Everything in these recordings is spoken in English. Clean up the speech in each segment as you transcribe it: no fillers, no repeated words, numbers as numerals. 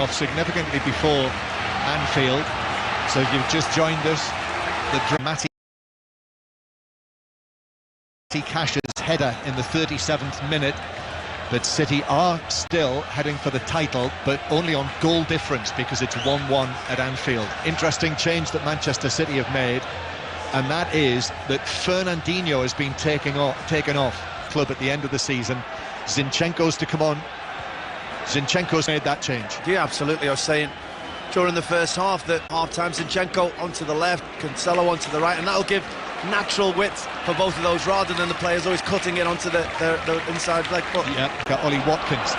off significantly before Anfield. So if you've just joined us, the dramatic Cash's header in the 37th minute. But City are still heading for the title, but only on goal difference because it's 1-1 at Anfield. Interesting change that Manchester City have made, and that is that Fernandinho has been taken off club at the end of the season. Zinchenko's to come on. Zinchenko's made that change. Yeah, absolutely. I was saying during the first half that half-time Zinchenko onto the left, Cancelo onto the right, and that'll give natural width for both of those rather than the players always cutting it onto the inside leg foot. Yeah, got Ollie Watkins.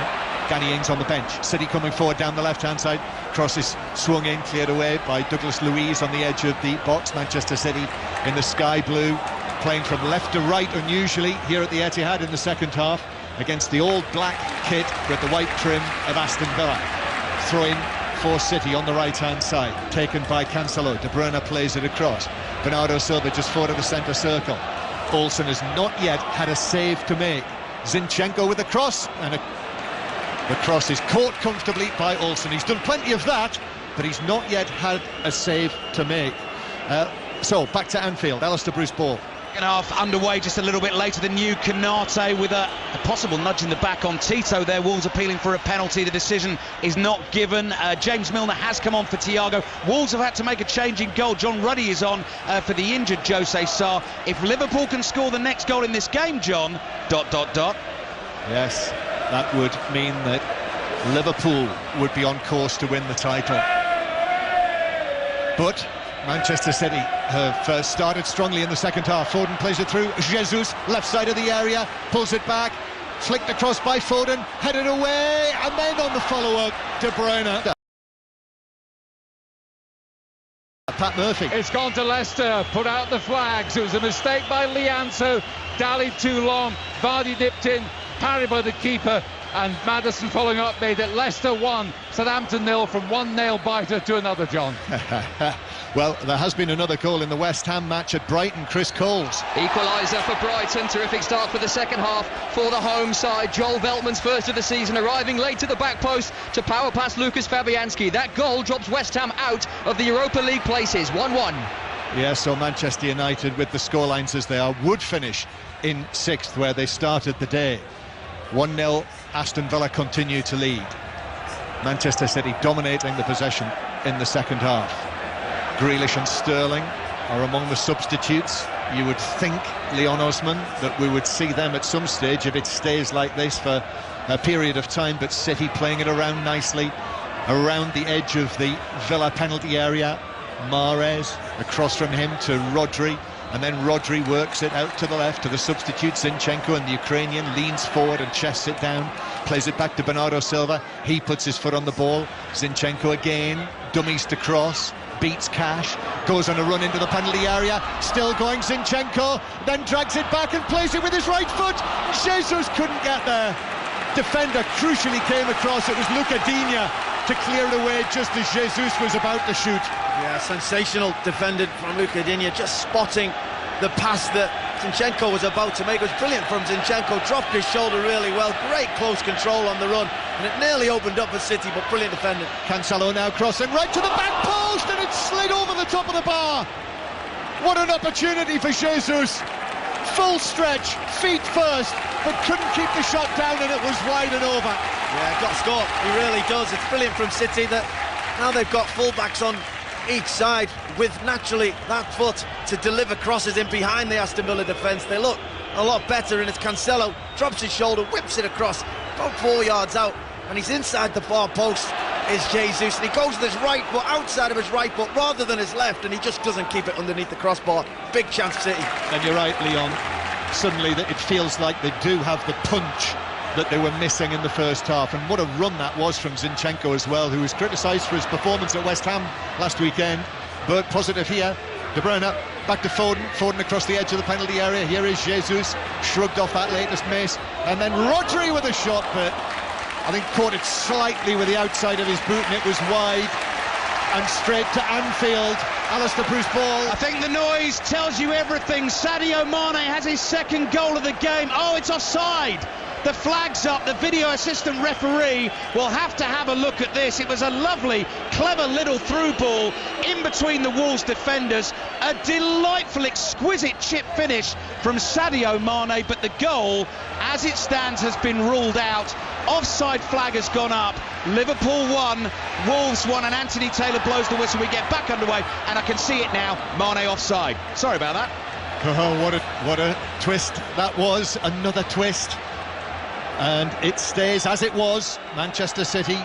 Danny Ings on the bench. City coming forward down the left-hand side. Cross is swung in, cleared away by Douglas Luiz on the edge of the box. Manchester City in the sky blue, playing from left to right unusually here at the Etihad in the second half against the all-black kit with the white trim of Aston Villa. Throw-in for City on the right-hand side, taken by Cancelo. De Bruyne plays it across. Bernardo Silva just forward of the centre circle. Olsen has not yet had a save to make. Zinchenko with the cross, and the cross is caught comfortably by Olsen. He's done plenty of that, but he's not yet had a save to make. So back to Anfield. Alistair Bruce Ball. Second half underway just a little bit later than you. Canate with a possible nudge in the back on Tito there. Wolves appealing for a penalty. The decision is not given. James Milner has come on for Thiago. Wolves have had to make a change in goal. John Ruddy is on for the injured Jose Sarr. If Liverpool can score the next goal in this game, John... ... Yes, that would mean that Liverpool would be on course to win the title. But Manchester City have started strongly in the second half. Foden plays it through. Jesus, left side of the area, pulls it back, flicked across by Foden, headed away, and then on the follow-up, De Bruyne. Pat Murphy. It's gone to Leicester, put out the flags. It was a mistake by Lianzo, dallied too long, Vardy dipped in, parried by the keeper, and Maddison following up made it Leicester 1, Southampton 0 from one nail-biter to another, John. Well, there has been another goal in the West Ham match at Brighton. Chris Coles. Equaliser for Brighton. Terrific start for the second half for the home side. Joel Veltman's first of the season, arriving late to the back post to power past Lucas Fabianski. That goal drops West Ham out of the Europa League places. 1-1. Yeah, so Manchester United, with the scorelines as they are, would finish in 6th where they started the day. 1-0, Aston Villa continue to lead. Manchester City dominating the possession in the second half. Grealish and Sterling are among the substitutes. You would think, Leon Osman, that we would see them at some stage if it stays like this for a period of time, but City playing it around nicely, around the edge of the Villa penalty area. Mahrez, across from him to Rodri, and then Rodri works it out to the left to the substitute Zinchenko, and the Ukrainian leans forward and chests it down, plays it back to Bernardo Silva. He puts his foot on the ball. Zinchenko again, dummies to cross, beats Cash, goes on a run into the penalty area, still going Zinchenko, then drags it back and plays it with his right foot. Jesus couldn't get there. Defender crucially came across. It was Luca Digne to clear it away just as Jesus was about to shoot. Yeah, sensational defended from Luca Digne, just spotting the pass that Zinchenko was about to make. It was brilliant from Zinchenko, dropped his shoulder really well, great close control on the run, and it nearly opened up for City, but brilliant defending. Cancelo now crossing right to the back post, and it slid over the top of the bar. What an opportunity for Jesus. Full stretch, feet first, but couldn't keep the shot down, and it was wide and over. Yeah, got scored, he really does. It's brilliant from City that now they've got full-backs on each side with naturally that foot to deliver crosses in behind the Aston Villa defence. They look a lot better, and it's Cancelo, drops his shoulder, whips it across, about 4 yards out, and he's inside the far post is Jesus, and he goes with his right foot, outside of his right foot rather than his left, and he just doesn't keep it underneath the crossbar. Big chance City. And you're right, Leon, suddenly that it feels like they do have the punch that they were missing in the first half, and what a run that was from Zinchenko as well, who was criticised for his performance at West Ham last weekend, but positive here. De Bruyne back to Foden, Foden across the edge of the penalty area. Here is Jesus, shrugged off that latest miss, and then Rodri with a shot, but I think caught it slightly with the outside of his boot, and it was wide and straight to Anfield. Alistair Bruce Ball. I think the noise tells you everything. Sadio Mane has his second goal of the game. Oh, it's offside. The flag's up. The video assistant referee will have to have a look at this. It was a lovely, clever little through ball in between the Wolves defenders. A delightful, exquisite chip finish from Sadio Mane, but the goal, as it stands, has been ruled out. Offside flag has gone up. Liverpool 1, Wolves 1, and Anthony Taylor blows the whistle. We get back underway, and I can see it now. Mane offside. Sorry about that. Oh, what a twist that was. Another twist. And it stays as it was. Manchester City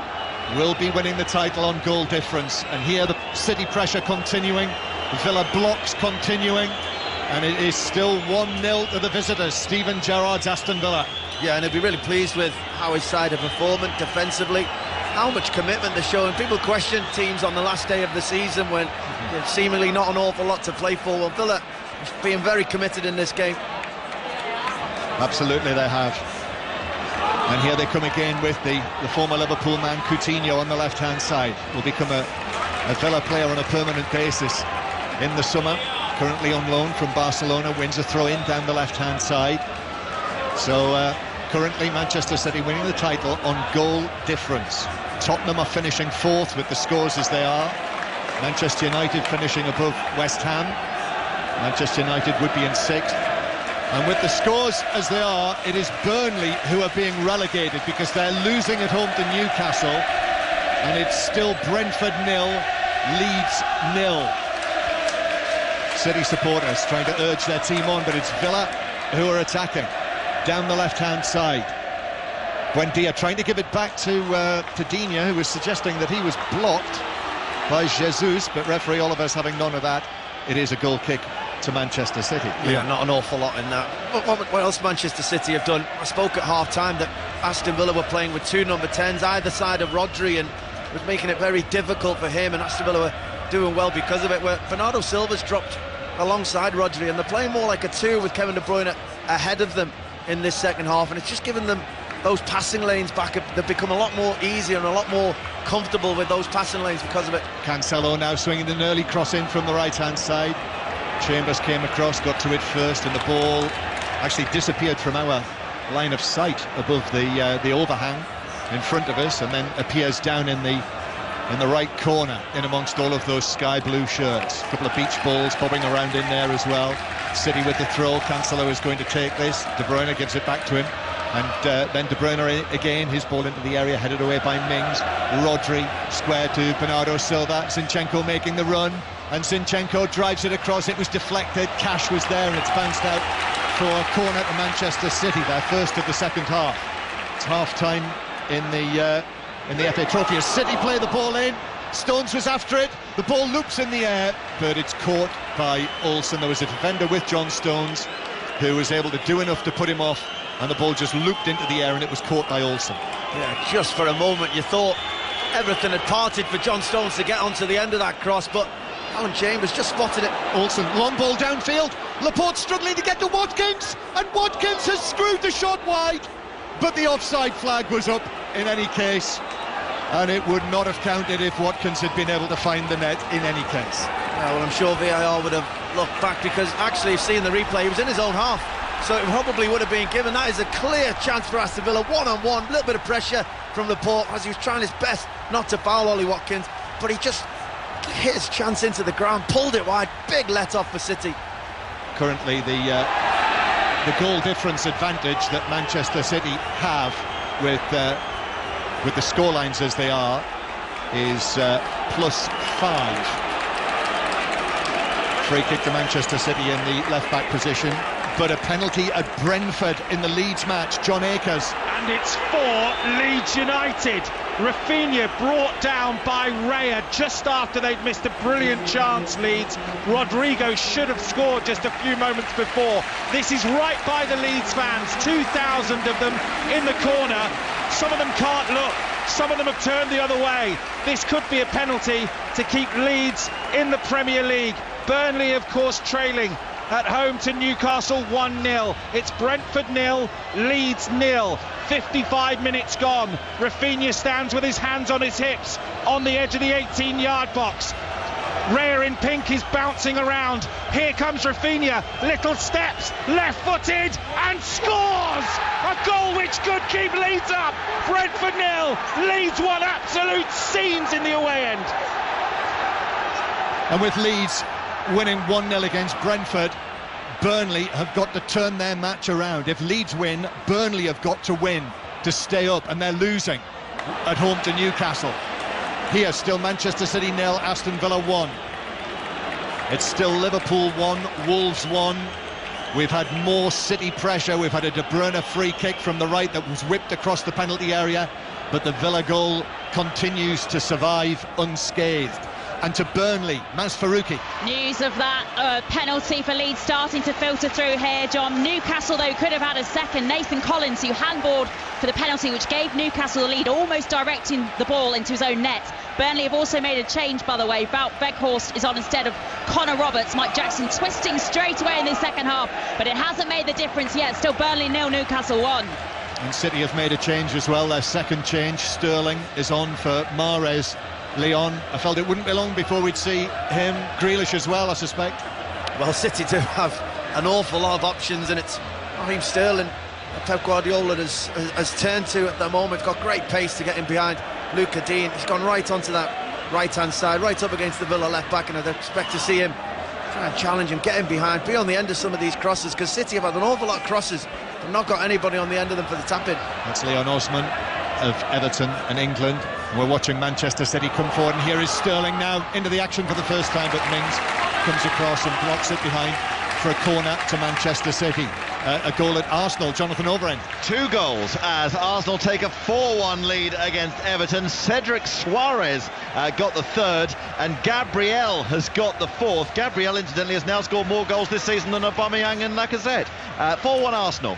will be winning the title on goal difference. And here the City pressure continuing. Villa blocks continuing. And it is still 1-0 to the visitors. Steven Gerrard's Aston Villa. Yeah, and he'll be really pleased with how his side are performing defensively, how much commitment they're showing. People question teams on the last day of the season when there's seemingly not an awful lot to play for. Well, Villa being very committed in this game. Absolutely they have. And here they come again with the former Liverpool man Coutinho on the left-hand side. Will become a Villa player on a permanent basis in the summer. Currently on loan from Barcelona, wins a throw-in down the left-hand side. So currently Manchester City winning the title on goal difference. Tottenham are finishing 4th with the scores as they are. Manchester United finishing above West Ham. Manchester United would be in 6th. And with the scores as they are, it is Burnley who are being relegated because they're losing at home to Newcastle. And it's still Brentford 0, Leeds 0. City supporters trying to urge their team on, but it's Villa who are attacking down the left-hand side. Buendia trying to give it back to Digne, who was suggesting that he was blocked by Jesus, but referee Oliver's having none of that. It is a goal kick to Manchester City. Yeah, not an awful lot in that. What else Manchester City have done? I spoke at half-time that Aston Villa were playing with 2 number 10s either side of Rodri, and was making it very difficult for him, and Aston Villa were doing well because of it, where Bernardo Silva's dropped alongside Rodri, and they're playing more like a 2 with Kevin De Bruyne ahead of them in this second half, and it's just given them those passing lanes back. They've become a lot more easier and a lot more comfortable with those passing lanes because of it. Cancelo now swinging an early cross in from the right-hand side. Chambers came across, got to it first, and the ball actually disappeared from our line of sight above the overhang in front of us, and then appears down in the right corner in amongst all of those sky blue shirts. A couple of beach balls bobbing around in there as well. City with the throw. Cancelo is going to take this. De Bruyne gives it back to him, and then De Bruyne again, his ball into the area, headed away by Mings. Rodri square to Bernardo Silva. Zinchenko making the run, and Zinchenko drives it across. It was deflected. Cash was there, and it's bounced out for a corner to Manchester City, their first of the second half. It's half-time in the FA Trophy as City play the ball in. Stones was after it, the ball loops in the air, but it's caught by Olsen. There was a defender with John Stones who was able to do enough to put him off, and the ball just looped into the air and it was caught by Olsen. Yeah, just for a moment you thought everything had parted for John Stones to get onto the end of that cross, but Alan Chambers just spotted it. Olsen, long ball downfield, Laporte struggling to get to Watkins, and Watkins has screwed the shot wide, but the offside flag was up in any case, and it would not have counted if Watkins had been able to find the net in any case. Yeah, well, I'm sure VAR would have looked back, because actually, seeing the replay, he was in his own half, so it probably would have been given. That is a clear chance for Aston Villa, one-on-one, a little bit of pressure from Laporte as he was trying his best not to foul Ollie Watkins, but he just hit his chance into the ground, pulled it wide. Big let-off for City. Currently the goal difference advantage that Manchester City have with the scorelines as they are is +5. Free kick to Manchester City in the left-back position, but a penalty at Brentford in the Leeds match. John Akers. And it's for Leeds United. Rafinha brought down by Raya just after they'd missed a brilliant chance, Leeds. Rodrigo should have scored just a few moments before. This is right by the Leeds fans, 2,000 of them in the corner. Some of them can't look, some of them have turned the other way. This could be a penalty to keep Leeds in the Premier League. Burnley, of course, trailing at home to Newcastle 1-0. It's Brentford 0, Leeds 0. 55 minutes gone. Rafinha stands with his hands on his hips on the edge of the 18-yard box. Raya in pink is bouncing around. Here comes Rafinha, little steps, left-footed, and scores! A goal which could keep Leeds up. Brentford 0, Leeds 1, absolute scenes in the away end. And with Leeds winning 1-0 against Brentford, Burnley have got to turn their match around. If Leeds win, Burnley have got to win to stay up, and they're losing at home to Newcastle. Here, still Manchester City 0, Aston Villa 1. It's still Liverpool 1, Wolves 1. We've had more City pressure. We've had a De Bruyne free kick from the right that was whipped across the penalty area, but the Villa goal continues to survive unscathed. And to Burnley, Maz Faruqi. News of that penalty for Leeds starting to filter through here, John. Newcastle, though, could have had a second. Nathan Collins, who handballed for the penalty, which gave Newcastle the lead, almost directing the ball into his own net. Burnley have also made a change, by the way. Wout Weghorst is on instead of Connor Roberts. Mike Jackson twisting straight away in the second half, but it hasn't made the difference yet. Still Burnley 0, Newcastle 1. And City have made a change as well. Their second change, Sterling, is on for Mahrez. Leon, I felt it wouldn't be long before we'd see him. Grealish as well, I suspect. Well, City do have an awful lot of options, and it's Raheem Sterling Pep Guardiola has turned to at the moment. Got great pace to get in behind Luca Dean. He's gone right onto that right-hand side, right up against the Villa left-back, and I'd expect to see him try and challenge him, get him behind, be on the end of some of these crosses, because City have had an awful lot of crosses, but not got anybody on the end of them for the tap-in. That's Leon Osman of Everton and England. We're watching Manchester City come forward, and here is Sterling now into the action for the first time, but Mings comes across and blocks it behind for a corner to Manchester City. A goal at Arsenal, Jonathan Overend. 2 goals as Arsenal take a 4-1 lead against Everton. Cedric Suarez got the third, and Gabriel has got the fourth. Gabriel, incidentally, has now scored more goals this season than Aubameyang and Lacazette. 4-1 Arsenal.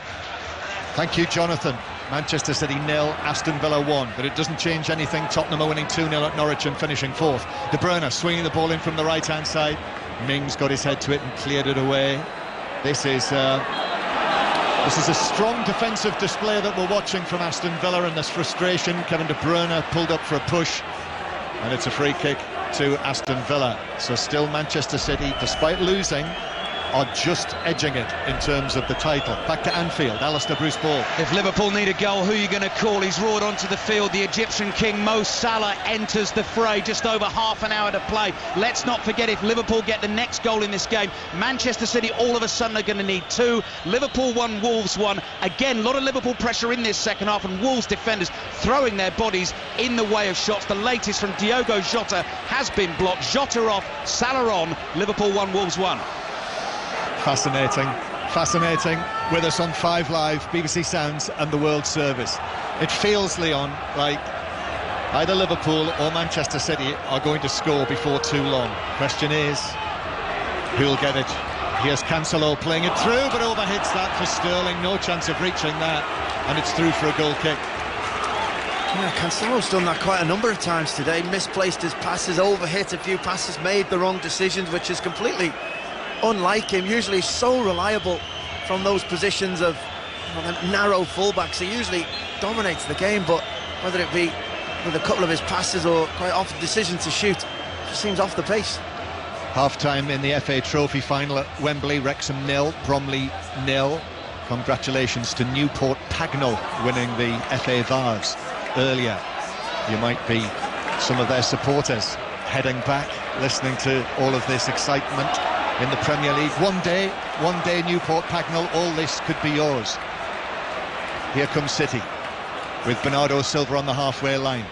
Thank you, Jonathan. Manchester City 0, Aston Villa 1, but it doesn't change anything. Tottenham are winning 2-0 at Norwich and finishing fourth. De Bruyne swinging the ball in from the right-hand side. Mings got his head to it and cleared it away. This is a strong defensive display that we're watching from Aston Villa, and there's frustration. Kevin De Bruyne pulled up for a push, and it's a free kick to Aston Villa. So still Manchester City, despite losing, are just edging it in terms of the title. Back to Anfield, Alistair Bruce Ball. If Liverpool need a goal, who are you going to call? He's roared onto the field. The Egyptian king Mo Salah enters the fray. Just over half an hour to play. Let's not forget, if Liverpool get the next goal in this game, Manchester City all of a sudden are going to need 2. Liverpool 1, Wolves 1. Again, a lot of Liverpool pressure in this second half, and Wolves defenders throwing their bodies in the way of shots. The latest from Diogo Jota has been blocked. Jota off, Salah on. Liverpool 1, Wolves 1. Fascinating. With us on 5 Live, BBC Sounds and the World Service. It feels, Leon, like either Liverpool or Manchester City are going to score before too long. Question is, who'll get it? Here's Cancelo playing it through, but overhits that for Sterling. No chance of reaching that, and it's through for a goal kick. Yeah, Cancelo's done that quite a number of times today. Misplaced his passes, overhit a few passes, made the wrong decisions, which is completely unlike him. Usually so reliable from those positions of narrow fullbacks. He usually dominates the game, but whether it be with a couple of his passes or quite often decision to shoot, just seems off the pace. Half-time in the FA Trophy final at Wembley. Wrexham 0, Bromley 0. Congratulations to Newport Pagnell winning the FA Vase earlier. You might be some of their supporters heading back, listening to all of this excitement in the Premier League. One day Newport Pagnell, all this could be yours. Here comes City with Bernardo Silva on the halfway line.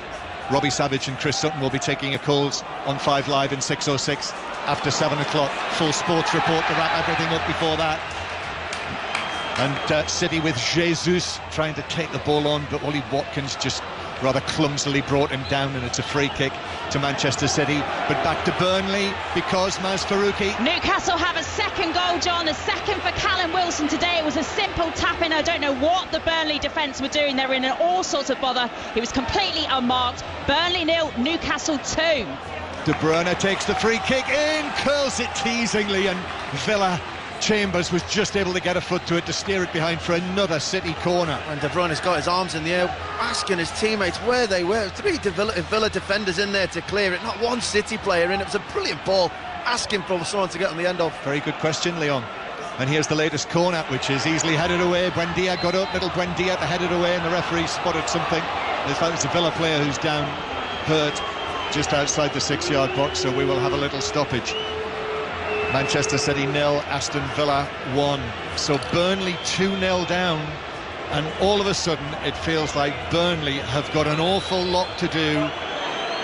Robbie Savage and Chris Sutton will be taking your calls on 5 Live in 6:06 after 7 o'clock. Full sports report to wrap everything up before that. And City with Jesus trying to take the ball on, but Ollie Watkins just rather clumsily brought him down, and it's a free kick to Manchester City. But back to Burnley, because Maz Faruqi. Newcastle have a second goal, John, a second for Callum Wilson today. It was a simple tap-in. I don't know what the Burnley defence were doing. They were in all sorts of bother. He was completely unmarked. Burnley 0, Newcastle 2. De Bruyne takes the free kick in, curls it teasingly, and Villa Chambers was just able to get a foot to it to steer it behind for another City corner. And De Bruyne has got his arms in the air, asking his teammates where they were. 3 Villa defenders in there to clear it, not one City player in. It was a brilliant ball, asking for someone to get on the end of. Very good question, Leon. And here's the latest corner, which is easily headed away. Buendia got up, little Buendia to head it away, and the referee spotted something. It's a Villa player who's down, hurt, just outside the 6-yard box, so we will have a little stoppage. Manchester City 0, Aston Villa 1. So Burnley 2-0 down, and all of a sudden it feels like Burnley have got an awful lot to do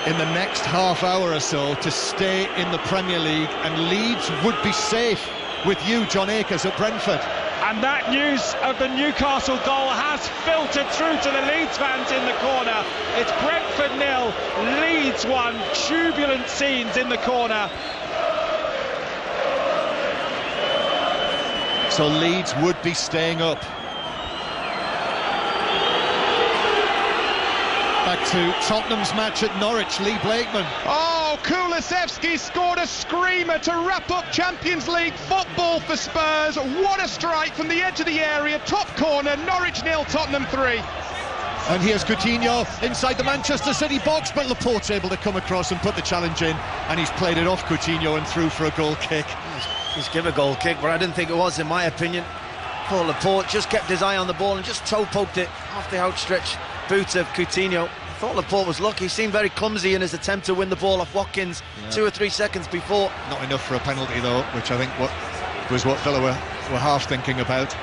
in the next half hour or so to stay in the Premier League, and Leeds would be safe with you, John Akers, at Brentford. And that news of the Newcastle goal has filtered through to the Leeds fans in the corner. It's Brentford 0, Leeds 1. Jubilant scenes in the corner. So Leeds would be staying up. Back to Tottenham's match at Norwich, Lee Blakeman. Oh, Kulusevski scored a screamer to wrap up Champions League football for Spurs. What a strike from the edge of the area, top corner, Norwich 0, Tottenham 3. And here's Coutinho inside the Manchester City box, but Laporte's able to come across and put the challenge in, and he's played it off Coutinho and through for a goal kick. He's given a goal kick, but I didn't think it was, in my opinion. Paul Laporte just kept his eye on the ball and just toe poked it off the outstretched boot of Coutinho. I thought Laporte was lucky. He seemed very clumsy in his attempt to win the ball off Watkins 2 or 3 seconds before. Not enough for a penalty though, which I think was what Villa were half thinking about.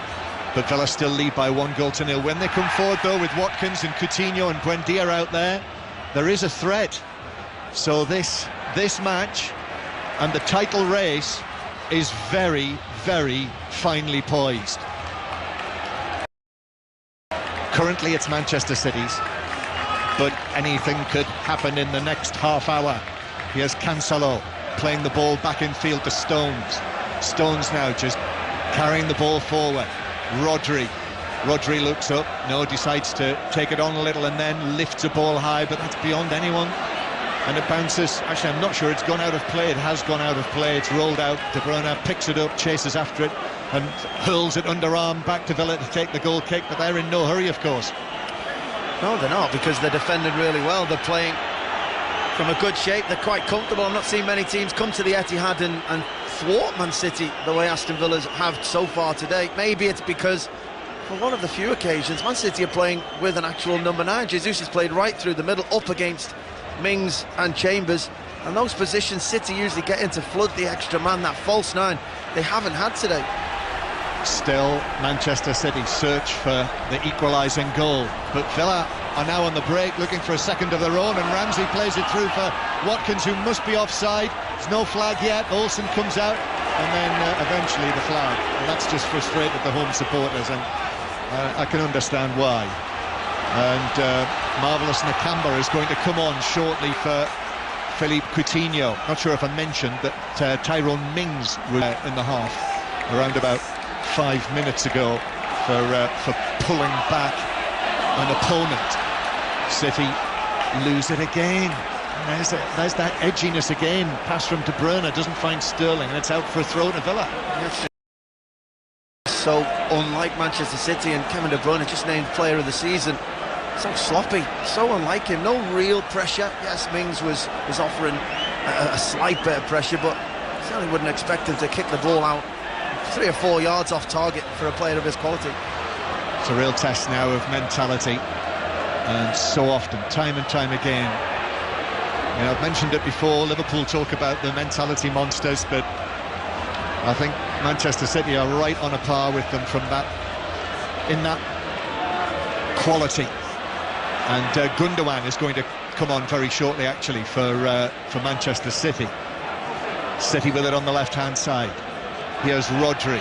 But Villa still lead by 1-0. When they come forward though with Watkins and Coutinho and Buendia out there is a threat. So this match and the title race is very, very finely poised. Currently it's Manchester City's, but anything could happen in the next half hour. Here's Cancelo playing the ball back in field to Stones. Stones now just carrying the ball forward. Rodri looks up, decides to take it on a little and then lifts a ball high, but that's beyond anyone. And it bounces. Actually, I'm not sure it's gone out of play. It has gone out of play. It's rolled out. De Bruyne picks it up, chases after it, and hurls it underarm back to Villa to take the goal kick. But they're in no hurry, of course. No, they're not, because they're defending really well. They're playing from a good shape. They're quite comfortable. I'm not seeing many teams come to the Etihad and thwart Man City the way Aston Villa have so far today. Maybe it's because, for one of the few occasions, Man City are playing with an actual number 9. Jesus has played right through the middle, up against Mings and Chambers, and those positions City usually get in to flood the extra man, that false 9, they haven't had today. Still Manchester City search for the equalising goal, but Villa are now on the break looking for a second of their own, and Ramsey plays it through for Watkins, who must be offside. There's no flag yet. Olsen comes out, and then eventually the flag, and that's just frustrated the home supporters, and I can understand why. And Marvellous Nakamba is going to come on shortly for Philippe Coutinho. Not sure if I mentioned that Tyrone Mings was in the half around about 5 minutes ago for pulling back an opponent. City lose it again. There's that edginess again. Pass from De Bruyne, doesn't find Sterling, and it's out for a throw to Villa. So unlike Manchester City, and Kevin De Bruyne just named player of the season. So sloppy, so unlike him. No real pressure. Yes, Mings was offering a slight bit of pressure, but certainly wouldn't expect him to kick the ball out 3 or 4 yards off target for a player of his quality. It's a real test now of mentality, and so often, time and time again. You know, I've mentioned it before, Liverpool talk about the mentality monsters, but I think Manchester City are right on a par with them in that quality. And Gundogan is going to come on very shortly, actually, for Manchester City. City with it on the left-hand side. Here's Rodri.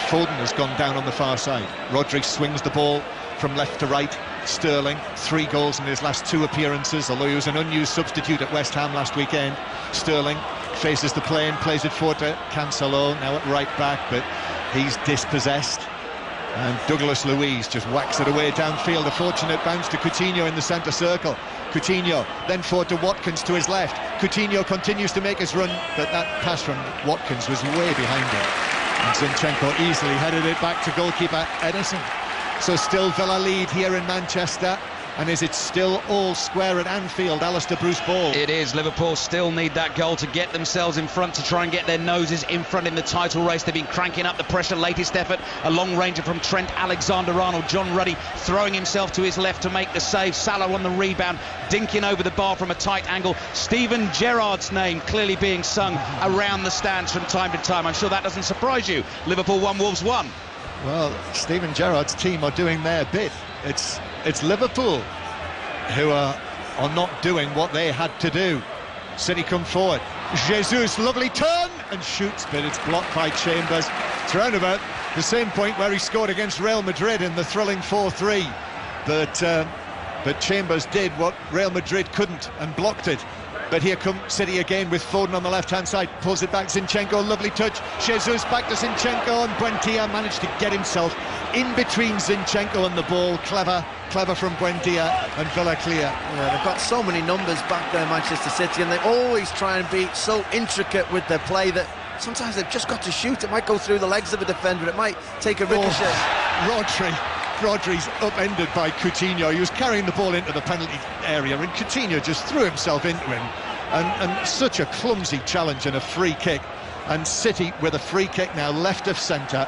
Foden has gone down on the far side. Rodri swings the ball from left to right. Sterling, 3 goals in his last 2 appearances, although he was an unused substitute at West Ham last weekend. Sterling faces the play and plays it forward to Cancelo, now at right back, but he's dispossessed. And Douglas Luiz just whacks it away downfield. A fortunate bounce to Coutinho in the centre circle. Coutinho then forward to Watkins to his left. Coutinho continues to make his run, but that pass from Watkins was way behind him. And Zinchenko easily headed it back to goalkeeper Edison. So still Villa lead here in Manchester. And is it still all square at Anfield, Alistair Bruce Ball? It is. Liverpool still need that goal to get themselves in front, to try and get their noses in front in the title race. They've been cranking up the pressure. Latest effort, a long ranger from Trent Alexander-Arnold. John Ruddy throwing himself to his left to make the save. Salah on the rebound, dinking over the bar from a tight angle. Steven Gerrard's name clearly being sung around the stands from time to time. I'm sure that doesn't surprise you. Liverpool 1, Wolves 1. Well, Steven Gerrard's team are doing their bit. It's Liverpool who are not doing what they had to do. City come forward. Jesus, lovely turn and shoots, but it's blocked by Chambers. It's round about the same point where he scored against Real Madrid in the thrilling 4-3. But Chambers did what Real Madrid couldn't and blocked it. But here come City again with Foden on the left-hand side, pulls it back, Zinchenko, lovely touch, Jesus back to Zinchenko, and Buendia managed to get himself in between Zinchenko and the ball. Clever from Buendia, and Villa clear. Yeah, they've got so many numbers back there, Manchester City, and they always try and be so intricate with their play that sometimes they've just got to shoot. It might go through the legs of a defender, it might take a ricochet. Rodri's upended by Coutinho. He was carrying the ball into the penalty area and Coutinho just threw himself into him, and such a clumsy challenge and a free kick. And City with a free kick now left of centre,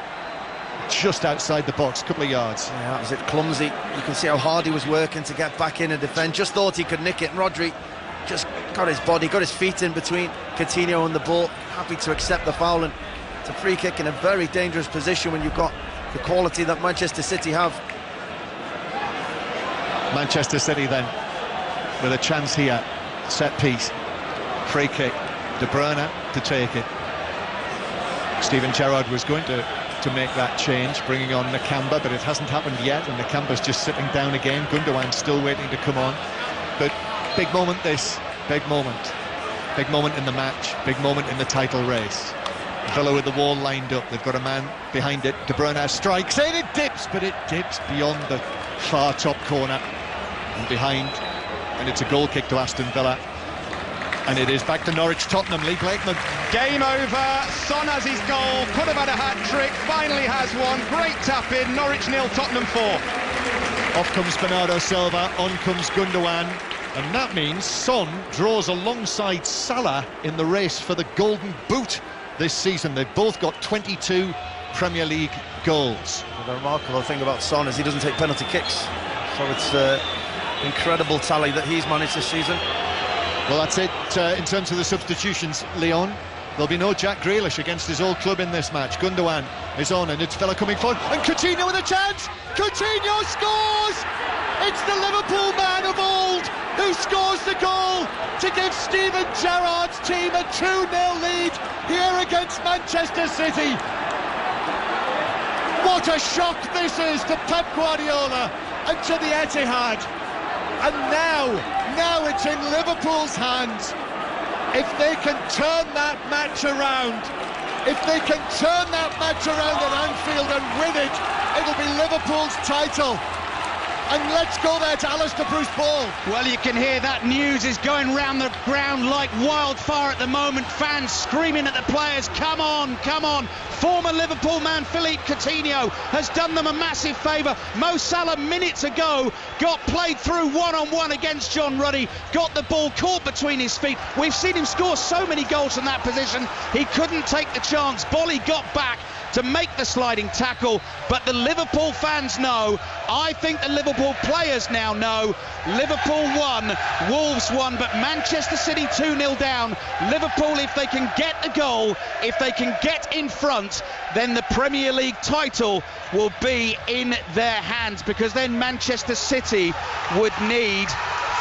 just outside the box, a couple of yards. Yeah, that was it, clumsy. You can see how hard he was working to get back in and defend. Just thought he could nick it, and Rodri just got his body, got his feet in between Coutinho and the ball, happy to accept the foul. And it's a free kick in a very dangerous position when you've got the quality that Manchester City have. Manchester City then with a chance here, set piece, free kick, De Bruyne to take it. Steven Gerrard was going to make that change, bringing on Nakamba, but it hasn't happened yet, and Nakamba's just sitting down again. Gundogan still waiting to come on. But big moment this, big moment in the match, big moment in the title race. Villa with the wall lined up, they've got a man behind it. De Bruyne strikes it, it dips, but it dips beyond the far top corner and behind, and it's a goal kick to Aston Villa. And it is back to Norwich-Tottenham. Lee Blakeman. Game over. Son has his goal. Could have had a hat-trick. Finally has one. Great tap-in. Norwich 0, Tottenham 4. Off comes Bernardo Silva. On comes Gundogan. And that means Son draws alongside Salah in the race for the Golden Boot this season. They've both got 22 Premier League goals. The remarkable thing about Son is he doesn't take penalty kicks. So it's incredible tally that he's managed this season. Well, that's it in terms of the substitutions, Leon. There'll be no Jack Grealish against his old club in this match. Gundogan is on, and it's Villa coming forward, and Coutinho with a chance! Coutinho scores! It's the Liverpool man of old who scores the goal to give Steven Gerrard's team a 2-0 lead here against Manchester City. What a shock this is to Pep Guardiola and to the Etihad. And now it's in Liverpool's hands. If they can turn that match around, at Anfield and win it, it'll be Liverpool's title. And let's go there to Alistair Bruce Ball. Well, you can hear that news is going round the ground like wildfire at the moment. Fans screaming at the players, come on, come on. Former Liverpool man Philippe Coutinho has done them a massive favour. Mo Salah minutes ago got played through one-on-one against John Ruddy, got the ball caught between his feet. We've seen him score so many goals from that position. He couldn't take the chance. Bolly got back to make the sliding tackle, but the Liverpool fans know, I think the Liverpool players now know, Liverpool won, Wolves won, but Manchester City 2-0 down. Liverpool, if they can get a goal, if they can get in front, then the Premier League title will be in their hands, because then Manchester City would need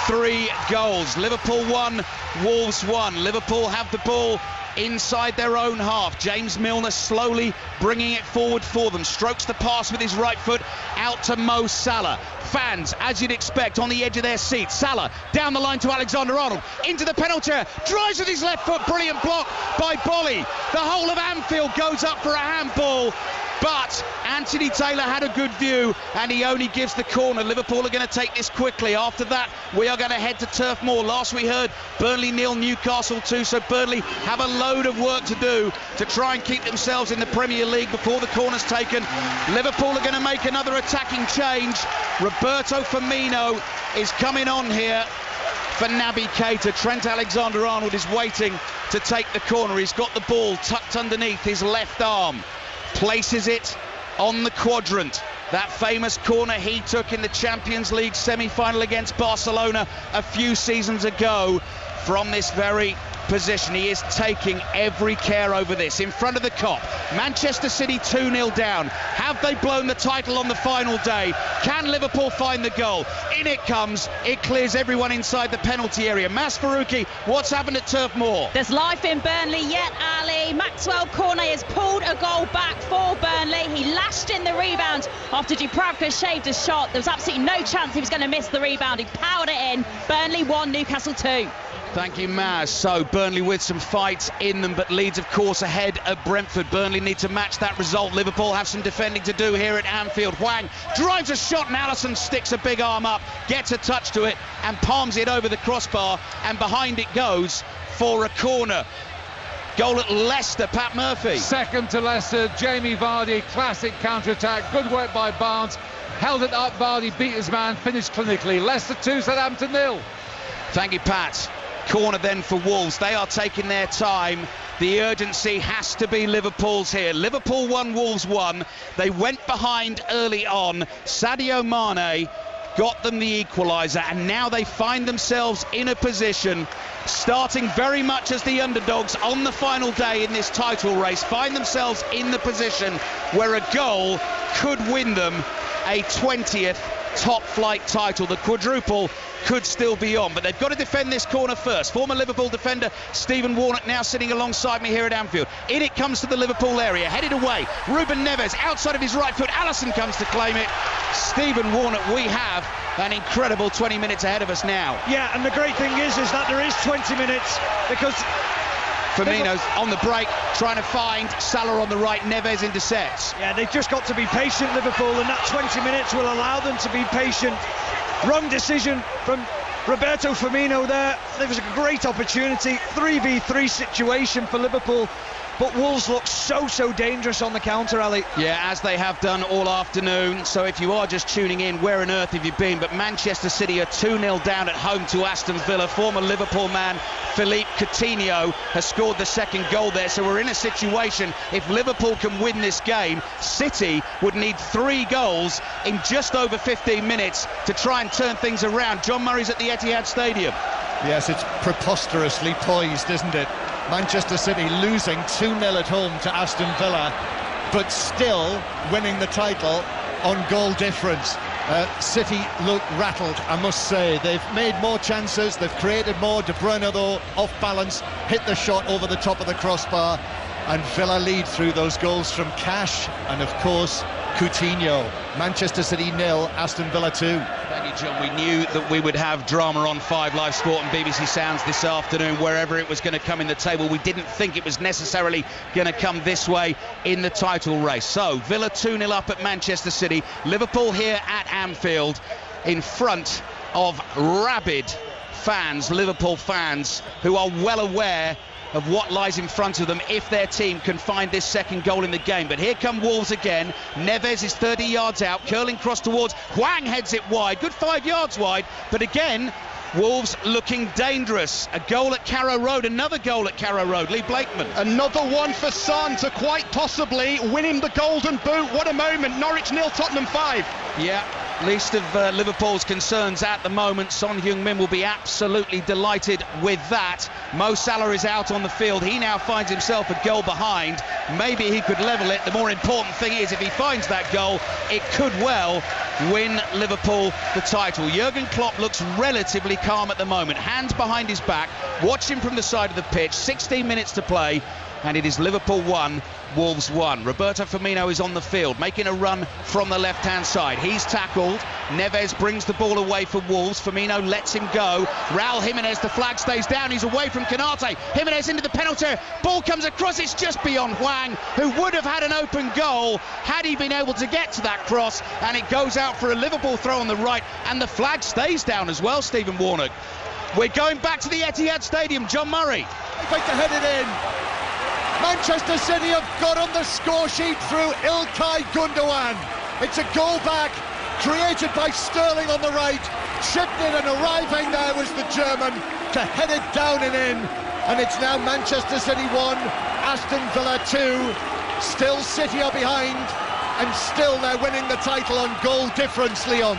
3 goals. Liverpool won, Wolves won. Liverpool have the ball inside their own half. James Milner slowly bringing it forward for them, strokes the pass with his right foot out to Mo Salah. Fans, as you'd expect, on the edge of their seats. Salah down the line to Alexander-Arnold, into the penalty area, drives with his left foot, brilliant block by Bolly. The whole of Anfield goes up for a handball. but Anthony Taylor had a good view and he only gives the corner. Liverpool are going to take this quickly. After that, we are going to head to Turf Moor. Last we heard, Burnley 0, Newcastle 2, so Burnley have a load of work to do to try and keep themselves in the Premier League before the corner's taken. Liverpool are going to make another attacking change. Roberto Firmino is coming on here for Naby Keita. Trent Alexander-Arnold is waiting to take the corner. He's got the ball tucked underneath his left arm, places it on the quadrant. That famous corner he took in the Champions League semi-final against Barcelona a few seasons ago. From this very position, he is taking every care over this. In front of the Kop, Manchester City 2-0 down. Have they blown the title on the final day? Can Liverpool find the goal? In it comes. It clears everyone inside the penalty area. Mas Faruqi, what's happened at Turf Moor? There's life in Burnley yet, Ali. Maxwell Cornet has pulled a goal back for Burnley. He lashed in the rebound after Dubravka shaved a shot. There was absolutely no chance he was going to miss the rebound. He powered it in. Burnley 1, Newcastle 2. Thank you, Maz. So Burnley with some fights in them, but Leeds, of course, ahead at Brentford. Burnley need to match that result. Liverpool have some defending to do here at Anfield. Hwang drives a shot and Alisson sticks a big arm up, gets a touch to it and palms it over the crossbar, and behind it goes for a corner. Goal at Leicester, Pat Murphy. Second to Leicester, Jamie Vardy, classic counter-attack, good work by Barnes, held it up, Vardy beat his man, finished clinically. Leicester 2, Southampton 0. Thank you, Pat. Corner then for Wolves. They are taking their time. The urgency has to be Liverpool's here. Liverpool 1, Wolves 1. They went behind early on. Sadio Mane got them the equaliser, and now they find themselves in a position, starting very much as the underdogs on the final day in this title race, find themselves in the position where a goal could win them a 20th top flight title. The quadruple could still be on, but they've got to defend this corner first. Former Liverpool defender Stephen Warnock now sitting alongside me here at Anfield. In it comes to the Liverpool area, headed away. Ruben Neves outside of his right foot. Alisson comes to claim it. Stephen Warnock, we have an incredible 20 minutes ahead of us now. Yeah, and the great thing is that there is 20 minutes because Firmino's on the break, trying to find Salah on the right. Neves intercepts. Yeah, they've just got to be patient, Liverpool, and that 20 minutes will allow them to be patient. Wrong decision from Roberto Firmino there. There was a great opportunity, 3v3 situation for Liverpool, but Wolves look so dangerous on the counter, Ali. Yeah, as they have done all afternoon. So if you are just tuning in, where on earth have you been? But Manchester City are 2-0 down at home to Aston Villa. Former Liverpool man Philippe Coutinho has scored the second goal there. So we're in a situation, if Liverpool can win this game, City would need 3 goals in just over 15 minutes to try and turn things around. John Murray's at the Etihad Stadium. Yes, it's preposterously poised, isn't it? Manchester City losing 2-0 at home to Aston Villa, but still winning the title on goal difference. City look rattled, I must say. They've made more chances, they've created more. De Bruyne, though, off balance, hit the shot over the top of the crossbar, and Villa lead through those goals from Cash and, of course, Coutinho. Manchester City 0, Aston Villa 2. Thank you, John. We knew that we would have drama on 5 Live Sport and BBC Sounds this afternoon, wherever it was going to come in the table. We didn't think it was necessarily going to come this way in the title race. So, Villa 2-0 up at Manchester City. Liverpool here at Anfield in front of rabid fans, Liverpool fans, who are well aware of what lies in front of them if their team can find this second goal in the game. But here come Wolves again. Neves is 30 yards out, curling cross towards Hwang, heads it wide, good 5 yards wide, but again Wolves looking dangerous. A goal at Carrow Road, another goal at Carrow Road. Lee Blakeman. Another one for Son to quite possibly win him the Golden Boot. What a moment. Norwich 0, Tottenham 5. Yeah, least of Liverpool's concerns at the moment. Son Heung-min will be absolutely delighted with that. Mo Salah is out on the field. He now finds himself a goal behind. Maybe he could level it. The more important thing is, if he finds that goal, it could well win Liverpool the title. Jurgen Klopp looks relatively calm at the moment, hands behind his back, watching from the side of the pitch. 16 minutes to play. and it is Liverpool 1, Wolves 1. Roberto Firmino is on the field, making a run from the left-hand side. He's tackled. Neves brings the ball away for Wolves. Firmino lets him go. Raul Jimenez, the flag stays down. He's away from Canate. Jimenez into the penalty area. Ball comes across. It's just beyond Hwang, who would have had an open goal had he been able to get to that cross. And it goes out for a Liverpool throw on the right. And the flag stays down as well, Stephen Warnock. We're going back to the Etihad Stadium. John Murray. They think to head it in. Manchester City have got on the score sheet through Ilkay Gundogan. It's a goal back, created by Sterling on the right. Chipped in and arriving there was the German to head it down and in. And it's now Manchester City 1, Aston Villa 2. Still City are behind, and still they're winning the title on goal difference, Leon.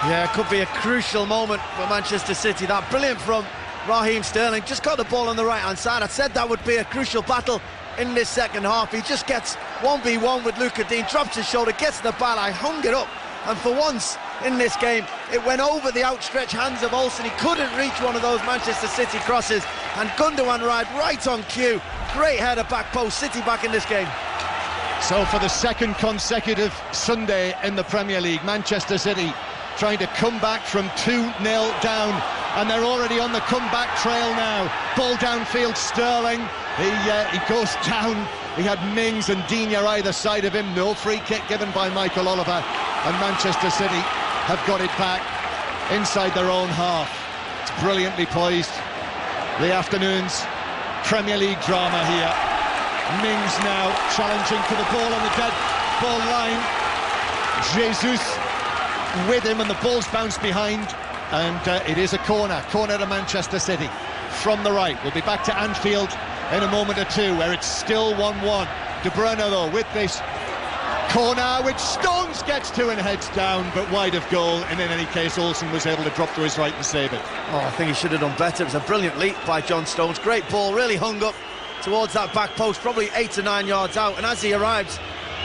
Yeah, it could be a crucial moment for Manchester City. That brilliant from Raheem Sterling, just got the ball on the right-hand side. I said that would be a crucial battle in this second half. He just gets 1v1 with Luca Dean, drops his shoulder, gets the ball, I hung it up, and for once in this game it went over the outstretched hands of Olsen. He couldn't reach one of those Manchester City crosses, and Gundogan right on cue. Great header, back post. City back in this game. So for the second consecutive Sunday in the Premier League, Manchester City trying to come back from 2-0 down, and they're already on the comeback trail now. Ball downfield, Sterling, he goes down. He had Mings and Digne either side of him. No free kick given by Michael Oliver, and Manchester City have got it back inside their own half. It's brilliantly poised. The afternoon's Premier League drama here. Mings now challenging for the ball on the dead ball line. Jesus with him, and the ball's bounced behind, and it is a corner to Manchester City from the right. We'll be back to Anfield in a moment or two, where it's still 1-1. De Bruyne though with this corner, which Stones gets to and heads down, but wide of goal. And in any case, Olsen was able to drop to his right and save it. Oh, I think he should have done better. It was a brilliant leap by John Stones. Great ball, really hung up towards that back post, probably 8 to 9 yards out, and as he arrives,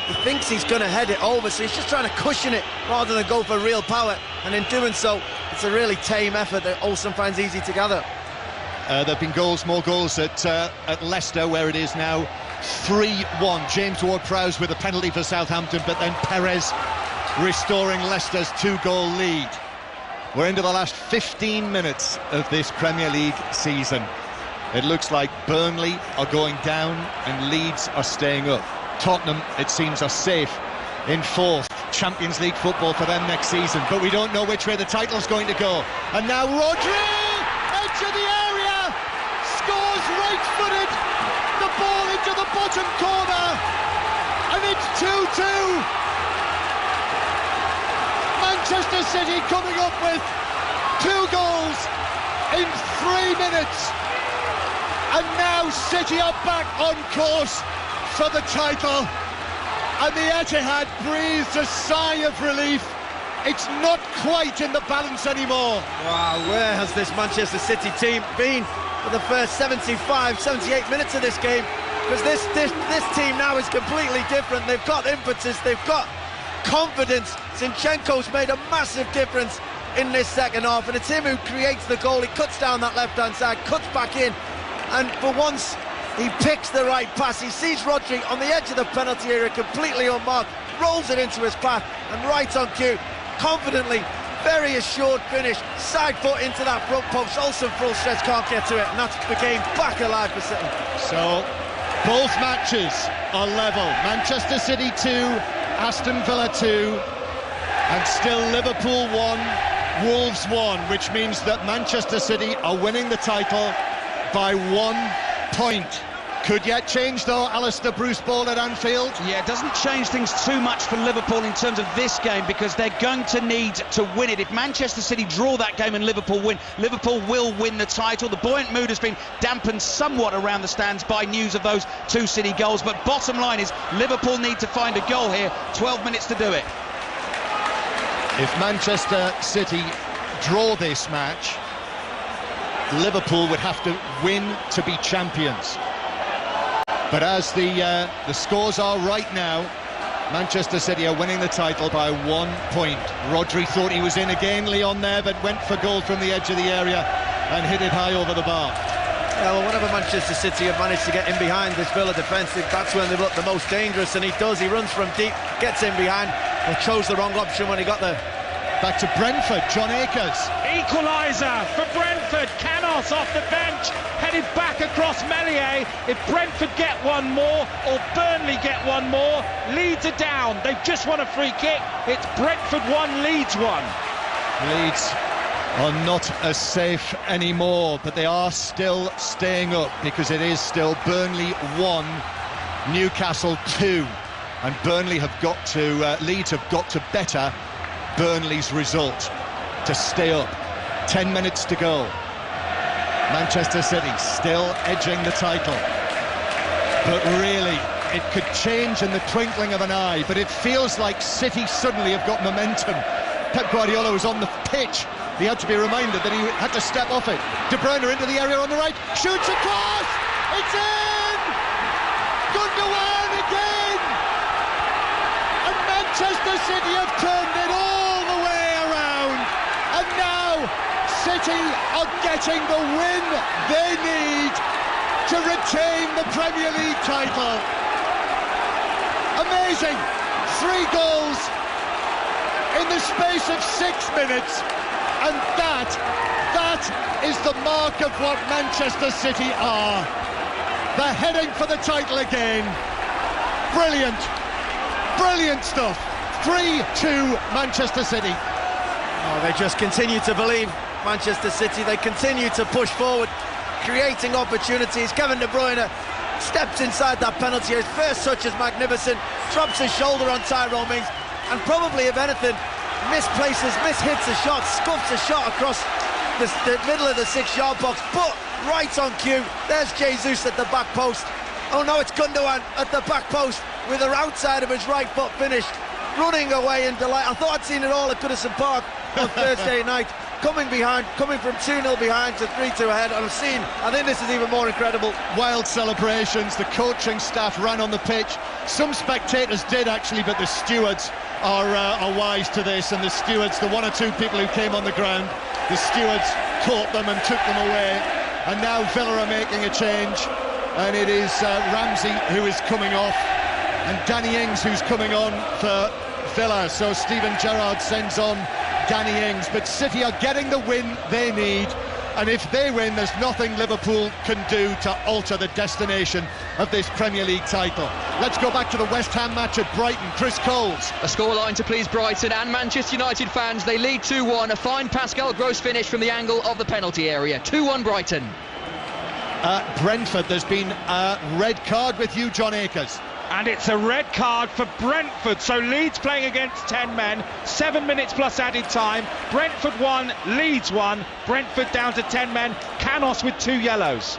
he thinks he's going to head it over, so he's just trying to cushion it rather than go for real power, and in doing so, it's a really tame effort that Olsen finds easy to gather. There have been more goals at Leicester, where it is now 3-1. James Ward-Prowse with a penalty for Southampton, but then Perez restoring Leicester's 2-goal lead. We're into the last 15 minutes of this Premier League season. It looks like Burnley are going down and Leeds are staying up. Tottenham, it seems, are safe in 4th. Champions League football for them next season, but we don't know which way the title's going to go. And now Rodri, edge of the area, scores right-footed, the ball into the bottom corner, and it's 2-2. Manchester City coming up with 2 goals in 3 minutes, and now City are back on course for the title, and the Etihad breathes a sigh of relief. It's not quite in the balance anymore. Wow, where has this Manchester City team been for the first 75, 78 minutes of this game? Because this team now is completely different. They've got impetus, they've got confidence. Zinchenko's made a massive difference in this second half, and it's him who creates the goal. He cuts down that left-hand side, cuts back in, and for once he picks the right pass. He sees Rodri on the edge of the penalty area, completely unmarked, rolls it into his path, and right on cue, confidently, very assured finish, side foot into that front post. Olsen full stretch, can't get to it, and that's the game back alive for City. So both matches are level. Manchester City 2, Aston Villa 2, and still Liverpool 1, Wolves 1, which means that Manchester City are winning the title by 1 point. Could yet change though, Alistair, Bruce Ball at Anfield. Yeah, it doesn't change things too much for Liverpool in terms of this game, because they're going to need to win it. If Manchester City draw that game and Liverpool win, Liverpool will win the title. The buoyant mood has been dampened somewhat around the stands by news of those 2 City goals, but bottom line is Liverpool need to find a goal here. 12 minutes to do it. If Manchester City draw this match, Liverpool would have to win to be champions. But as the scores are right now, Manchester City are winning the title by 1 point. Rodri thought he was in again, Leon, there, but went for goal from the edge of the area and hit it high over the bar. Yeah, well, whenever Manchester City have managed to get in behind this Villa defence, that's when they've looked the most dangerous, and he does. He runs from deep, gets in behind, but chose the wrong option when he got there. Back to Brentford, John Akers. Equaliser for Brentford. Canos off the bench, headed back across Meslier. If Brentford get one more, or Burnley get one more, Leeds are down. They've just won a free kick. It's Brentford 1, Leeds 1. Leeds are not as safe anymore, but they are still staying up, because it is still Burnley 1, Newcastle 2, and Burnley have got to, Leeds have got to better Burnley's result to stay up. 10 minutes to go. Manchester City still edging the title, but really it could change in the twinkling of an eye. But it feels like City suddenly have got momentum. Pep Guardiola was on the pitch. He had to be reminded that he had to step off it. De Bruyne into the area on the right, shoots across, it's in! Gundogan again! And Manchester City have turned it all the way around. And now City are getting the win they need to retain the Premier League title. Amazing! 3 goals in the space of 6 minutes. And that is the mark of what Manchester City are. They're heading for the title again. Brilliant, brilliant stuff. 3-2 Manchester City. Oh, they just continue to believe, Manchester City. They continue to push forward, creating opportunities. Kevin De Bruyne steps inside that penalty. His first touch is magnificent. Drops his shoulder on Tyrone Mings, and probably, if anything, misplaces, mishits a shot, scuffs a shot across the middle of the 6-yard box, but right on cue. There's Jesus at the back post. Oh no, it's Gundogan at the back post with the outside of his right foot finished, running away in delight. I thought I'd seen it all at Goodison Park on Thursday night, coming from 2-0 behind to 3-2 ahead, and I think this is even more incredible. Wild celebrations, the coaching staff ran on the pitch. Some spectators did actually, but the stewards are wise to this, and the stewards, the 1 or 2 people who came on the ground, the stewards caught them and took them away. And now Villa are making a change, and it is Ramsey who is coming off, and Danny Ings who's coming on for Villa. So Steven Gerrard sends on Danny Ings, but City are getting the win they need, and if they win, there's nothing Liverpool can do to alter the destination of this Premier League title. Let's go back to the West Ham match at Brighton. Chris Coles. A scoreline to please Brighton and Manchester United fans. They lead 2-1. A fine Pascal Gross finish from the angle of the penalty area. 2-1 Brighton. Brentford, there's been a red card with you, John Akers. And it's a red card for Brentford. So Leeds playing against 10 men, 7 minutes plus added time. Brentford 1, Leeds 1. Brentford down to 10 men. Canos with 2 yellows.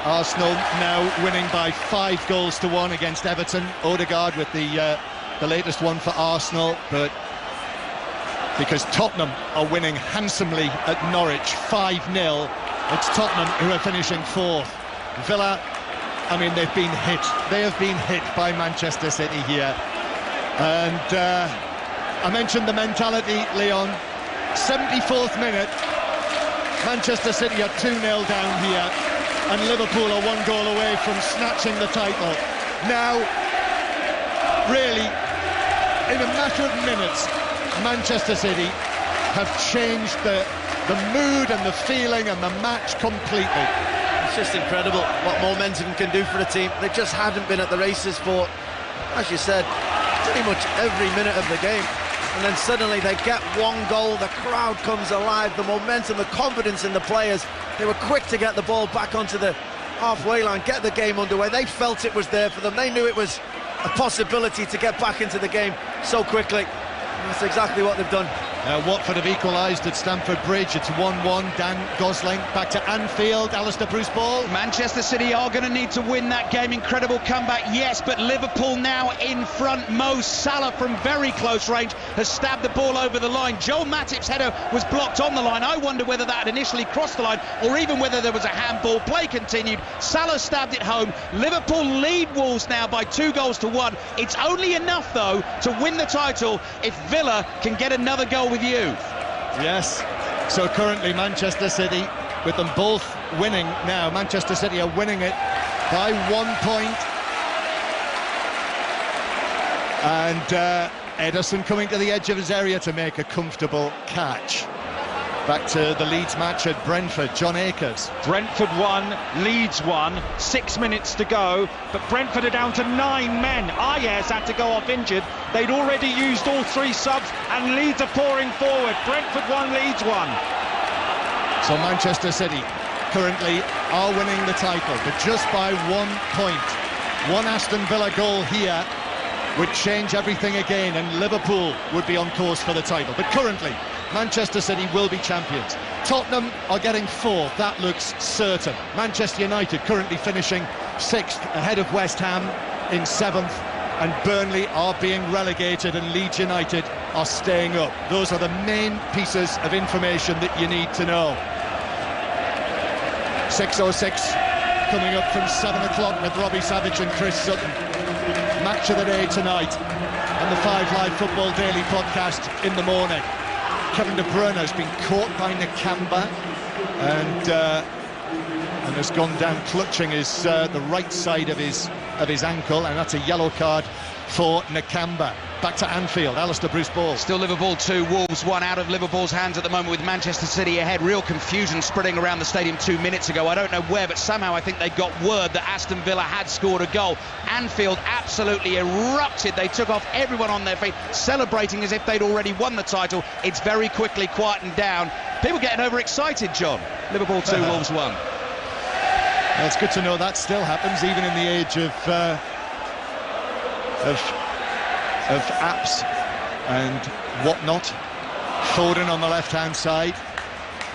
Arsenal now winning by 5-1 against Everton. Odegaard with the latest one for Arsenal, but because Tottenham are winning handsomely at Norwich 5-0, it's Tottenham who are finishing 4th. Villa, I mean, they've been hit. They have been hit by Manchester City here. And I mentioned the mentality, Leon. 74th minute, Manchester City are 2-0 down here, and Liverpool are 1 goal away from snatching the title. Now, really, in a matter of minutes, Manchester City have changed the mood and the feeling and the match completely. It's just incredible what momentum can do for a team. They just hadn't been at the races for, as you said, pretty much every minute of the game. And then suddenly they get 1 goal, the crowd comes alive, the momentum, the confidence in the players. They were quick to get the ball back onto the halfway line, get the game underway. They felt it was there for them. They knew it was a possibility to get back into the game so quickly. And that's exactly what they've done. Watford have equalised at Stamford Bridge. It's 1-1. Dan Gosling back to Anfield. Alistair Bruce Ball. Manchester City are going to need to win that game. Incredible comeback, yes, but Liverpool now in front. Mo Salah from very close range has stabbed the ball over the line. Joel Matip's header was blocked on the line. I wonder whether that had initially crossed the line or even whether there was a handball. Play continued. Salah stabbed it home. Liverpool lead Wolves now by 2-1. It's only enough, though, to win the title if Villa can get another goal with you. Yes, so currently Manchester City with them both winning now. Manchester City are winning it by 1 point. And Ederson coming to the edge of his area to make a comfortable catch. Back to the Leeds match at Brentford. John Akers. Brentford 1, Leeds 1, 6 minutes to go, but Brentford are down to 9 men. Ayers had to go off injured. They'd already used all 3 subs, and Leeds are pouring forward. Brentford 1, Leeds 1. So Manchester City currently are winning the title, but just by 1 point. One Aston Villa goal here would change everything again, and Liverpool would be on course for the title. But currently, Manchester City will be champions. Tottenham are getting 4th, that looks certain. Manchester United currently finishing 6th, ahead of West Ham in 7th, and Burnley are being relegated, and Leeds United are staying up. Those are the main pieces of information that you need to know. 6:06 coming up from 7 o'clock with Robbie Savage and Chris Sutton. Match of the day tonight on the 5 Live Football Daily podcast in the morning. Kevin De Bruyne has been caught by Nakamba and has gone down clutching his the right side of his ankle, and that's a yellow card for Nakamba. Back to Anfield, Alistair Bruce Ball. Still Liverpool 2, Wolves 1, out of Liverpool's hands at the moment with Manchester City ahead. Real confusion spreading around the stadium 2 minutes ago. I don't know where, but somehow I think they got word that Aston Villa had scored a goal. Anfield absolutely erupted. They took off everyone on their feet, celebrating as if they'd already won the title. It's very quickly quietened down. People getting overexcited, John. Liverpool 2, Wolves 1. Well, it's good to know that still happens, even in the age of apps and whatnot. Foden on the left-hand side.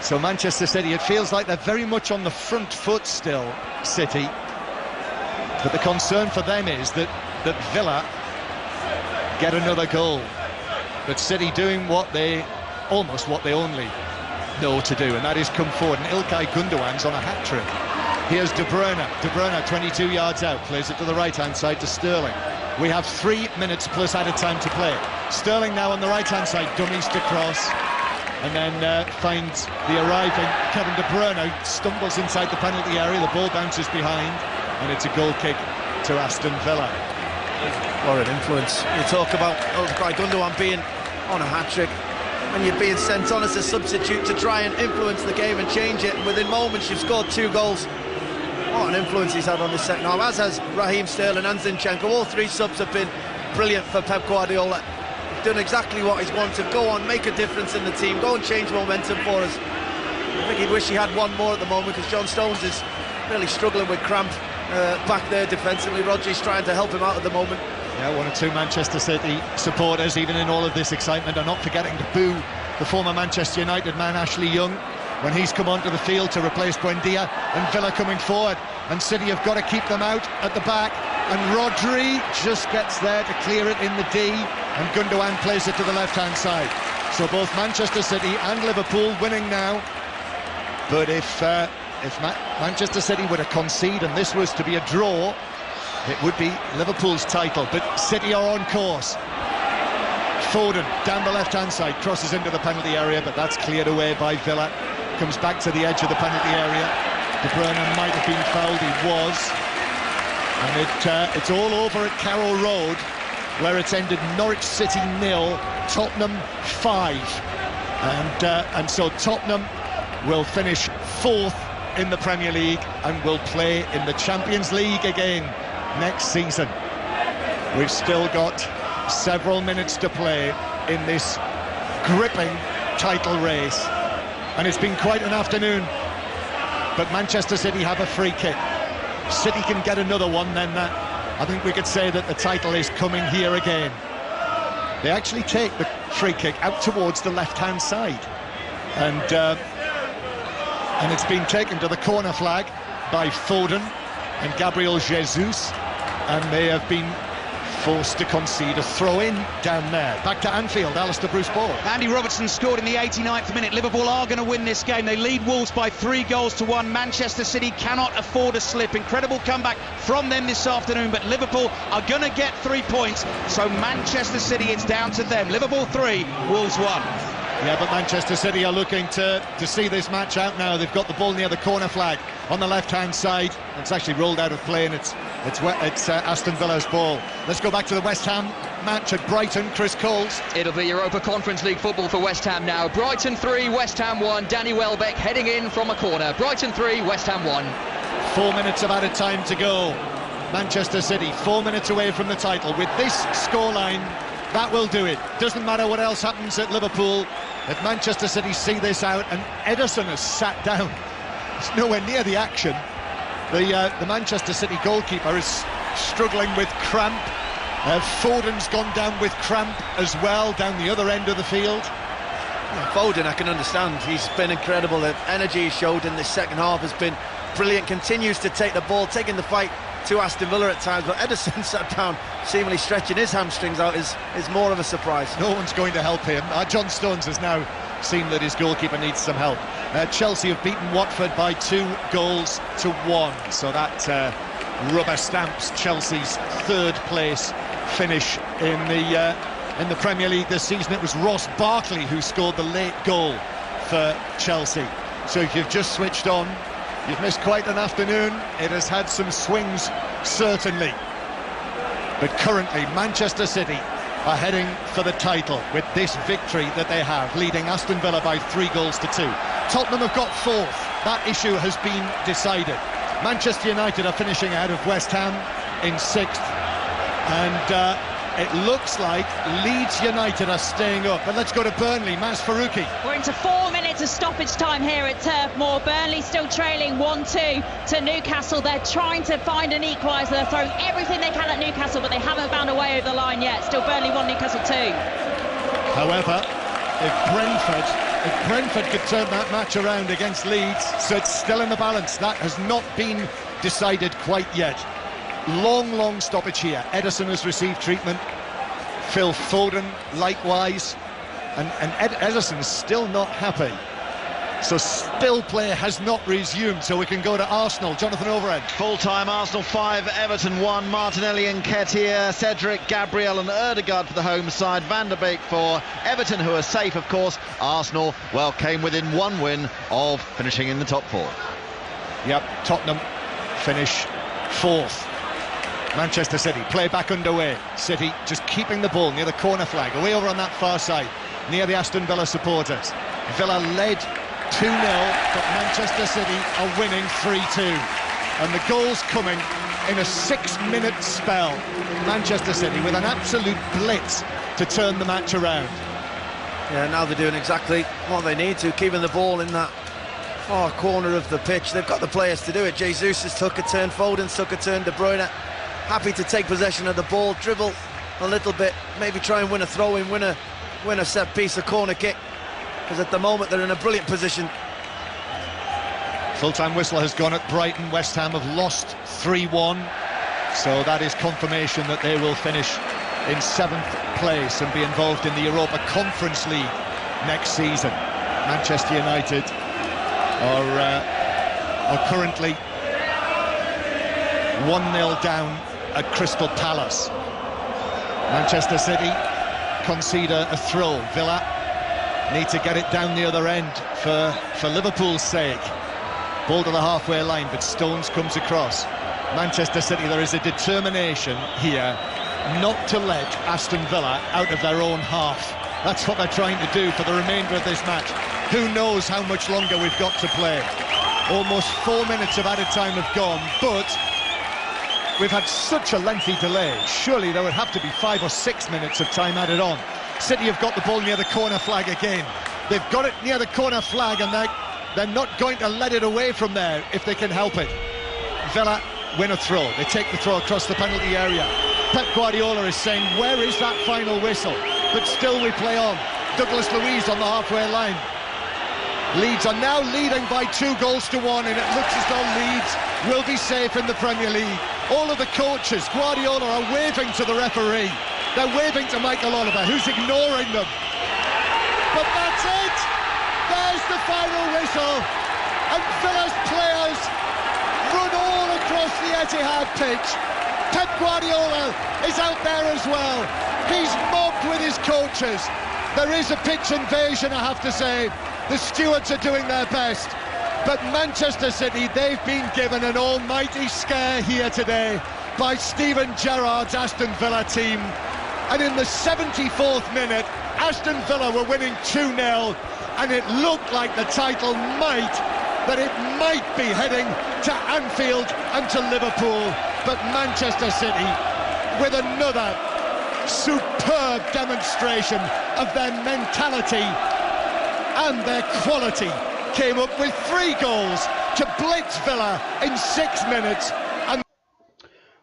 So Manchester City, it feels like they're very much on the front foot still, City. But the concern for them is that Villa get another goal. But City doing almost what they only know to do, and that is come forward. And Ilkay Gundogan's on a hat-trick. Here's De Bruyne. De Bruyne 22 yards out, plays it to the right-hand side to Sterling. We have 3 minutes plus added time to play. Sterling now on the right-hand side, dummies to cross, and then finds the arriving Kevin De Bruyne, stumbles inside the penalty area, the ball bounces behind, and it's a goal kick to Aston Villa. What an influence. You talk about Ilkay Gundogan being on a hat-trick, and you're being sent on as a substitute to try and influence the game and change it, and within moments you've scored 2 goals. What an influence he's had on this second half, as has Raheem Sterling and Zinchenko. All 3 subs have been brilliant for Pep Guardiola. Done exactly what he's wanted. Go on, make a difference in the team, go and change momentum for us. I think he'd wish he had one more at the moment, because John Stones is really struggling with cramp back there defensively. Rodri's trying to help him out at the moment. Yeah, 1 or 2 Manchester City supporters, even in all of this excitement, are not forgetting to boo the former Manchester United man Ashley Young when he's come onto the field to replace Buendia, and Villa coming forward, and City have got to keep them out at the back, and Rodri just gets there to clear it in the D, and Gundogan plays it to the left-hand side. So both Manchester City and Liverpool winning now, but if Manchester City were to concede and this was to be a draw, it would be Liverpool's title, but City are on course. Foden down the left-hand side, crosses into the penalty area, but that's cleared away by Villa. Comes back to the edge of the penalty area. De Bruyne might have been fouled, he was. And it's all over at Carrow Road, where it's ended Norwich City 0, Tottenham 5. And so Tottenham will finish 4th in the Premier League and will play in the Champions League again next season. We've still got several minutes to play in this gripping title race, and it's been quite an afternoon. But Manchester City have a free kick. City can get another one, then I think we could say that the title is coming here again. They actually take the free kick out towards the left-hand side, and it's been taken to the corner flag by Foden and Gabriel Jesus, and they have been forced to concede a throw-in down there. Back to Anfield, Alistair Bruce Ball. Andy Robertson scored in the 89th minute. Liverpool are going to win this game. They lead Wolves by 3-1. Manchester City cannot afford a slip. Incredible comeback from them this afternoon, but Liverpool are going to get 3 points. So Manchester City, it's down to them. Liverpool 3, Wolves 1. Yeah, but Manchester City are looking to see this match out now. They've got the ball near the corner flag on the left-hand side. It's actually rolled out of play, and it's Aston Villa's ball. Let's go back to the West Ham match at Brighton. Chris Coles. It'll be Europa Conference League football for West Ham now. Brighton 3, West Ham 1. Danny Welbeck heading in from a corner. Brighton 3, West Ham 1. 4 minutes of added time to go. Manchester City 4 minutes away from the title. With this scoreline, that will do it. Doesn't matter what else happens at Liverpool. If Manchester City see this out, and Ederson has sat down, he's nowhere near the action. The Manchester City goalkeeper is struggling with cramp. Foden's gone down with cramp as well, down the other end of the field. Yeah, Foden, I can understand. He's been incredible. The energy he showed in this second half has been brilliant. Continues to take the ball, taking the fight to Aston Villa at times, but Ederson sat down, seemingly stretching his hamstrings out, is more of a surprise. No one's going to help him. John Stones has now seen that his goalkeeper needs some help. Chelsea have beaten Watford by 2-1, so that rubber stamps Chelsea's third place finish in the Premier League this season. It was Ross Barkley who scored the late goal for Chelsea. So if you've just switched on, you've missed quite an afternoon. It has had some swings, certainly. But currently, Manchester City are heading for the title with this victory that they have, leading Aston Villa by 3-2. Tottenham have got fourth. That issue has been decided. Manchester United are finishing ahead of West Ham in sixth. And it looks like Leeds United are staying up. But let's go to Burnley. Maz Faruqi. We're into 4 minutes of stoppage time here at Turf Moor. Burnley still trailing 1-2 to Newcastle. They're trying to find an equaliser. They're throwing everything they can at Newcastle, but they haven't found a way over the line yet. Still Burnley 1, Newcastle 2. However, if Brentford could turn that match around against Leeds, so it's still in the balance. That has not been decided quite yet. Long stoppage here. Ederson has received treatment. Phil Foden likewise. And Ederson is still not happy. So still play has not resumed, so we can go to Arsenal. Jonathan Overend. Full-time Arsenal 5, Everton 1. Martinelli and Nketiah, Cedric, Gabriel and Ødegaard for the home side. Van der Beek for Everton, who are safe, of course. Arsenal, well, came within one win of finishing in the top 4. Yep, Tottenham finish fourth. Manchester City, play back underway. City just keeping the ball near the corner flag, away over on that far side, near the Aston Villa supporters. Villa led 2-0, but Manchester City are winning 3-2. And the goal's coming in a 6-minute spell. Manchester City with an absolute blitz to turn the match around. Yeah, now they're doing exactly what they need to, keeping the ball in that far corner of the pitch. They've got the players to do it. Jesus has took a turn, Foden took a turn, De Bruyne happy to take possession of the ball, dribble a little bit, maybe try and win a throw-in, win a set piece, a corner kick, because at the moment they're in a brilliant position. Full-time whistle has gone at Brighton. West Ham have lost 3-1, so that is confirmation that they will finish in 7th place and be involved in the Europa Conference League next season. Manchester United are currently 1-0 down at Crystal Palace. Manchester City concede a throw. Villa need to get it down the other end for Liverpool's sake. Ball to the halfway line, but Stones comes across. Manchester City, there is a determination here not to let Aston Villa out of their own half. That's what they're trying to do for the remainder of this match. Who knows how much longer we've got to play. Almost 4 minutes of added time have gone, but we've had such a lengthy delay. Surely there would have to be 5 or 6 minutes of time added on. City have got the ball near the corner flag again. They've got it near the corner flag, and they're not going to let it away from there if they can help it. Villa win a throw. They take the throw across the penalty area. Pep Guardiola is saying, where is that final whistle? But still we play on. Douglas Luiz on the halfway line. Leeds are now leading by 2-1, and it looks as though Leeds will be safe in the Premier League. All of the coaches, Guardiola, are waving to the referee. They're waving to Michael Oliver, who's ignoring them. But that's it! There's the final whistle, and Villa's players run all across the Etihad pitch. Pep Guardiola is out there as well. He's mobbed with his coaches. There is a pitch invasion, I have to say. The stewards are doing their best. But Manchester City, they've been given an almighty scare here today by Steven Gerrard's Aston Villa team. And in the 74th minute, Aston Villa were winning 2-0, and it looked like the title might be heading to Anfield and to Liverpool. But Manchester City, with another superb demonstration of their mentality and their quality, came up with 3 goals to blitz Villa in 6 minutes. And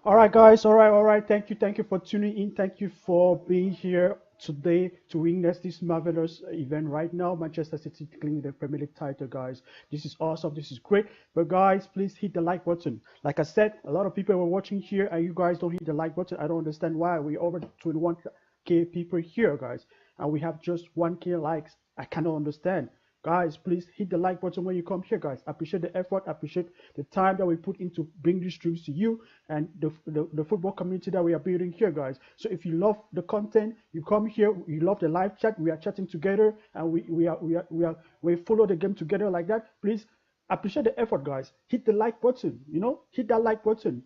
all right, guys, all right, thank you for tuning in. Thank you for being here today to witness this marvelous event right now. Manchester City claiming the Premier League title, guys. This is awesome, this is great. But guys, please hit the like button. Like I said, a lot of people were watching here and you guys don't hit the like button. I don't understand why. We're over 21k people here, guys, and we have just 1k likes. I cannot understand. Guys, please hit the like button when you come here, guys. I appreciate the effort, I appreciate the time that we put into bring these streams to you and the football community that we are building here, guys. So if you love the content, you come here, you love the live chat, we are chatting together and we follow the game together like that. Please appreciate the effort, guys. Hit the like button, you know, hit that like button.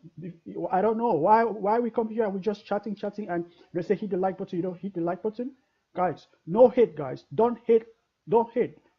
I don't know why we come here and we're just chatting and they say hit the like button, you don't hit the like button. Guys, no hate, guys. Don't hate.